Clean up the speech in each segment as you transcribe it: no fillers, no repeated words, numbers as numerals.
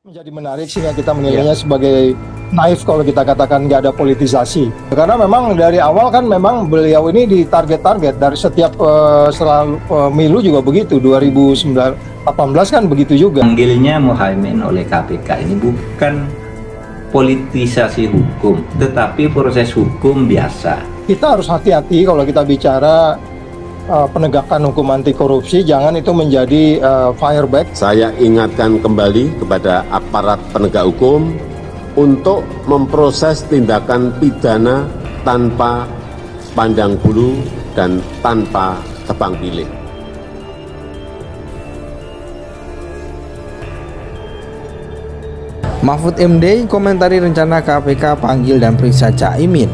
Menjadi menarik sehingga kita menilainya sebagai naif kalau kita katakan nggak ada politisasi. Karena memang dari awal kan memang beliau ini ditarget-target dari setiap selalu pemilu juga begitu. 2018 kan begitu juga. Panggilnya Muhaimin oleh KPK ini bukan politisasi hukum, tetapi proses hukum biasa. Kita harus hati-hati kalau kita bicara penegakan hukum anti korupsi, jangan itu menjadi fireback. Saya ingatkan kembali kepada aparat penegak hukum untuk memproses tindakan pidana tanpa pandang bulu dan tanpa tebang pilih. Mahfud MD komentari rencana KPK panggil dan periksa Caimin.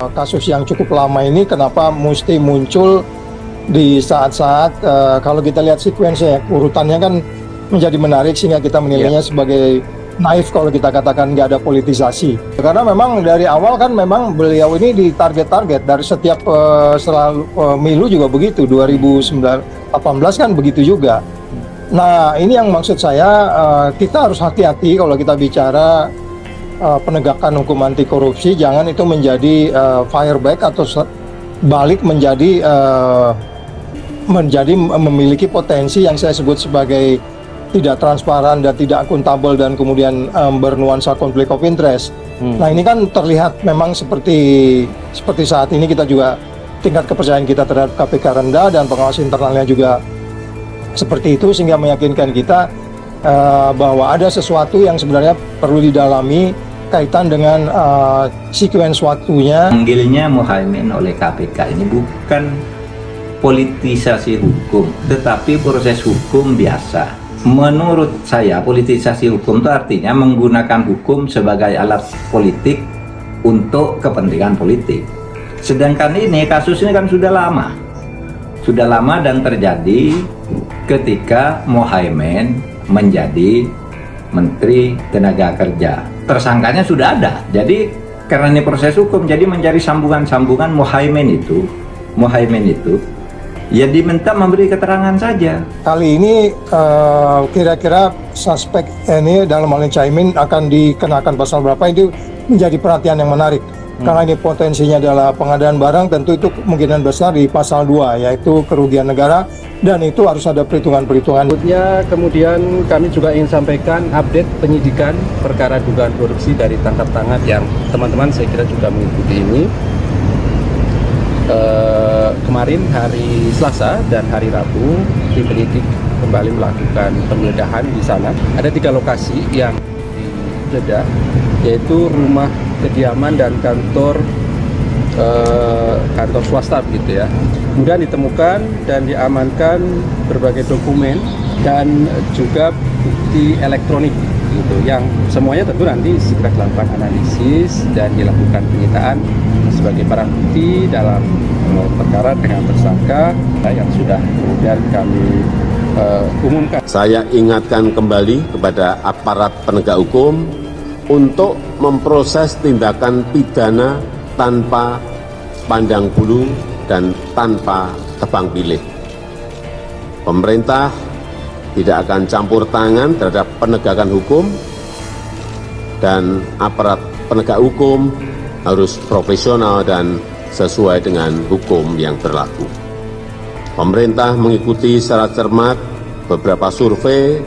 Kasus yang cukup lama ini kenapa mesti muncul di saat-saat kalau kita lihat sekuensnya, urutannya kan menjadi menarik sehingga kita menilainya sebagai naif kalau kita katakan nggak ada politisasi. Karena memang dari awal kan memang beliau ini ditarget-target dari setiap selalu pemilu juga begitu. 2018 kan begitu juga. Nah ini yang maksud saya, kita harus hati-hati kalau kita bicara penegakan hukum anti korupsi, jangan itu menjadi fireback atau balik menjadi memiliki potensi yang saya sebut sebagai tidak transparan dan tidak akuntabel dan kemudian bernuansa konflik of interest. Nah ini kan terlihat memang seperti saat ini kita juga tingkat kepercayaan kita terhadap KPK rendah dan pengawas internalnya juga seperti itu, sehingga meyakinkan kita bahwa ada sesuatu yang sebenarnya perlu didalami kaitan dengan sekuens waktunya. Panggilnya Muhaimin oleh KPK ini bukan politisasi hukum, tetapi proses hukum biasa. Menurut saya, politisasi hukum itu artinya menggunakan hukum sebagai alat politik untuk kepentingan politik. Sedangkan ini, kasus ini kan sudah lama dan terjadi ketika Muhaimin menjadi Menteri Tenaga Kerja. Tersangkanya sudah ada. Jadi karena ini proses hukum, jadi mencari sambungan-sambungan Muhaimin itu ya diminta memberi keterangan saja. Kali ini kira-kira suspek ini dalam hal ini Caimin akan dikenakan pasal berapa, itu menjadi perhatian yang menarik. Karena ini potensinya adalah pengadaan barang, tentu itu kemungkinan besar di pasal 2, yaitu kerugian negara, dan itu harus ada perhitungan-perhitungan. Kemudian kami juga ingin sampaikan update penyidikan perkara dugaan korupsi dari tangkap tangan yang teman-teman saya kira juga mengikuti ini. Kemarin hari Selasa dan hari Rabu, tim penyidik kembali melakukan penggeledahan di sana. Ada 3 lokasi yang digeledah, yaitu rumah kediaman dan kantor swasta begitu ya. Kemudian ditemukan dan diamankan berbagai dokumen dan juga bukti elektronik gitu, yang semuanya tentu nanti segera dilakukan analisis dan dilakukan penyitaan sebagai barang bukti dalam perkara dengan tersangka yang sudah kemudian kami umumkan. Saya ingatkan kembali kepada aparat penegak hukum untuk memproses tindakan pidana tanpa pandang bulu dan tanpa tebang pilih. Pemerintah tidak akan campur tangan terhadap penegakan hukum, dan aparat penegak hukum harus profesional dan sesuai dengan hukum yang berlaku. Pemerintah mengikuti secara cermat beberapa survei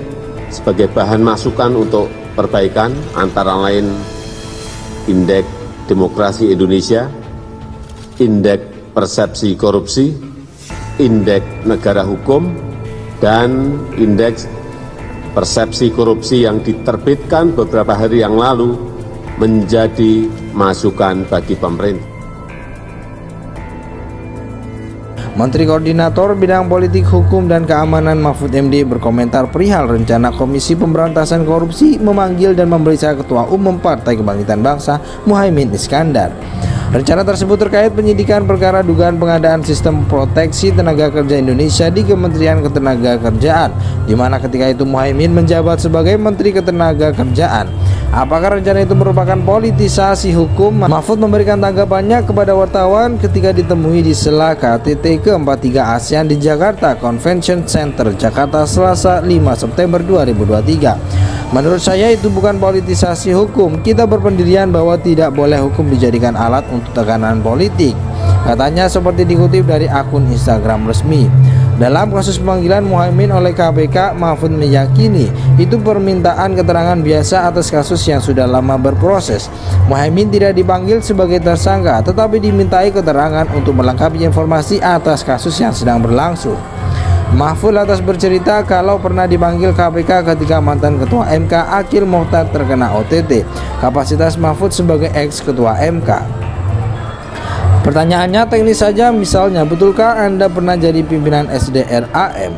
sebagai bahan masukan untuk perbaikan, antara lain Indeks Demokrasi Indonesia, Indeks Persepsi Korupsi, Indeks Negara Hukum, dan Indeks Persepsi Korupsi yang diterbitkan beberapa hari yang lalu menjadi masukan bagi pemerintah. Menteri Koordinator Bidang Politik, Hukum, dan Keamanan Mahfud MD berkomentar perihal rencana Komisi Pemberantasan Korupsi memanggil dan memeriksa Ketua Umum Partai Kebangkitan Bangsa Muhaimin Iskandar. Rencana tersebut terkait penyidikan perkara dugaan pengadaan sistem proteksi tenaga kerja Indonesia di Kementerian Ketenagakerjaan, di mana ketika itu Muhaimin menjabat sebagai Menteri Ketenagakerjaan. Apakah rencana itu merupakan politisasi hukum? Mahfud memberikan tanggapannya kepada wartawan ketika ditemui di sela KTT ke-43 ASEAN di Jakarta Convention Center, Jakarta, Selasa 5 September 2023. Menurut saya itu bukan politisasi hukum. Kita berpendirian bahwa tidak boleh hukum dijadikan alat untuk tekanan politik, katanya seperti dikutip dari akun Instagram resmi. Dalam kasus pemanggilan Muhaimin oleh KPK, Mahfud meyakini itu permintaan keterangan biasa atas kasus yang sudah lama berproses. Muhaimin tidak dipanggil sebagai tersangka, tetapi dimintai keterangan untuk melengkapi informasi atas kasus yang sedang berlangsung. Mahfud lantas bercerita kalau pernah dipanggil KPK ketika mantan Ketua MK Akil Mokhtar terkena OTT. Kapasitas Mahfud sebagai ex-Ketua MK. Pertanyaannya teknis saja, misalnya, betulkah Anda pernah jadi pimpinan SDRAM?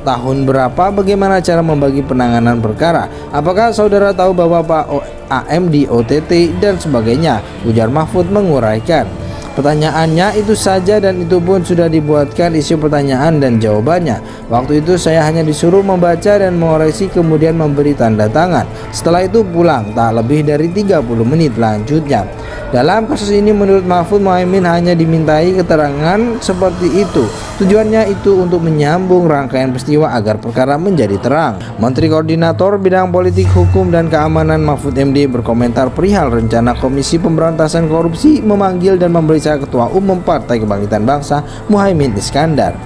Tahun berapa? Bagaimana cara membagi penanganan perkara? Apakah saudara tahu bahwa Pak AM di OTT dan sebagainya? Ujar Mahfud menguraikan. Pertanyaannya itu saja dan itu pun sudah dibuatkan isi pertanyaan dan jawabannya. Waktu itu saya hanya disuruh membaca dan mengoreksi kemudian memberi tanda tangan. Setelah itu pulang, tak lebih dari 30 menit lanjutnya. Dalam kasus ini menurut Mahfud, Muhaimin hanya dimintai keterangan seperti itu. Tujuannya itu untuk menyambung rangkaian peristiwa agar perkara menjadi terang. Menteri Koordinator Bidang Politik, Hukum, dan Keamanan Mahfud MD berkomentar perihal rencana Komisi Pemberantasan Korupsi memanggil dan memeriksa Ketua Umum Partai Kebangkitan Bangsa Muhaimin Iskandar.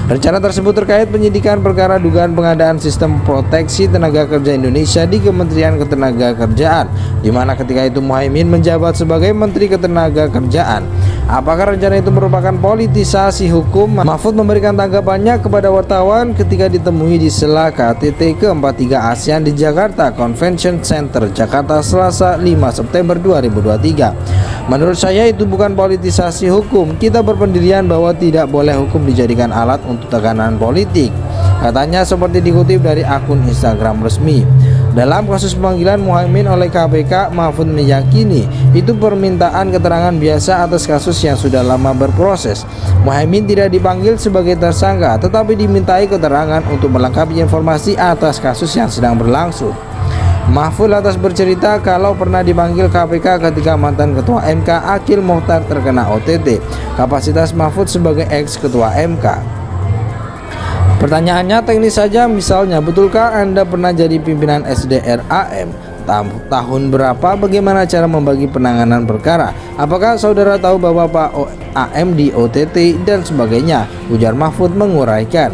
Rencana tersebut terkait penyidikan perkara dugaan pengadaan sistem proteksi tenaga kerja Indonesia di Kementerian Ketenagakerjaan, di mana ketika itu Muhaimin menjabat sebagai Menteri Ketenagakerjaan. Apakah rencana itu merupakan politisasi hukum? Mahfud memberikan tanggapannya kepada wartawan ketika ditemui di sela KTT ke-43 ASEAN di Jakarta Convention Center, Jakarta, Selasa 5 September 2023. Menurut saya itu bukan politisasi hukum. Kita berpendirian bahwa tidak boleh hukum dijadikan alat untuk tekanan politik, katanya seperti dikutip dari akun Instagram resmi. Dalam kasus pemanggilan Muhaimin oleh KPK, Mahfud meyakini itu permintaan keterangan biasa atas kasus yang sudah lama berproses. Muhaimin tidak dipanggil sebagai tersangka, tetapi dimintai keterangan untuk melengkapi informasi atas kasus yang sedang berlangsung. Mahfud lantas bercerita kalau pernah dipanggil KPK ketika mantan Ketua MK Akil Mokhtar terkena OTT. Kapasitas Mahfud sebagai ex-Ketua MK. Pertanyaannya teknis saja, misalnya, betulkah Anda pernah jadi pimpinan SDRAM? Tahun berapa? Bagaimana cara membagi penanganan perkara? Apakah saudara tahu bahwa Pak AM di OTT dan sebagainya? Ujar Mahfud menguraikan.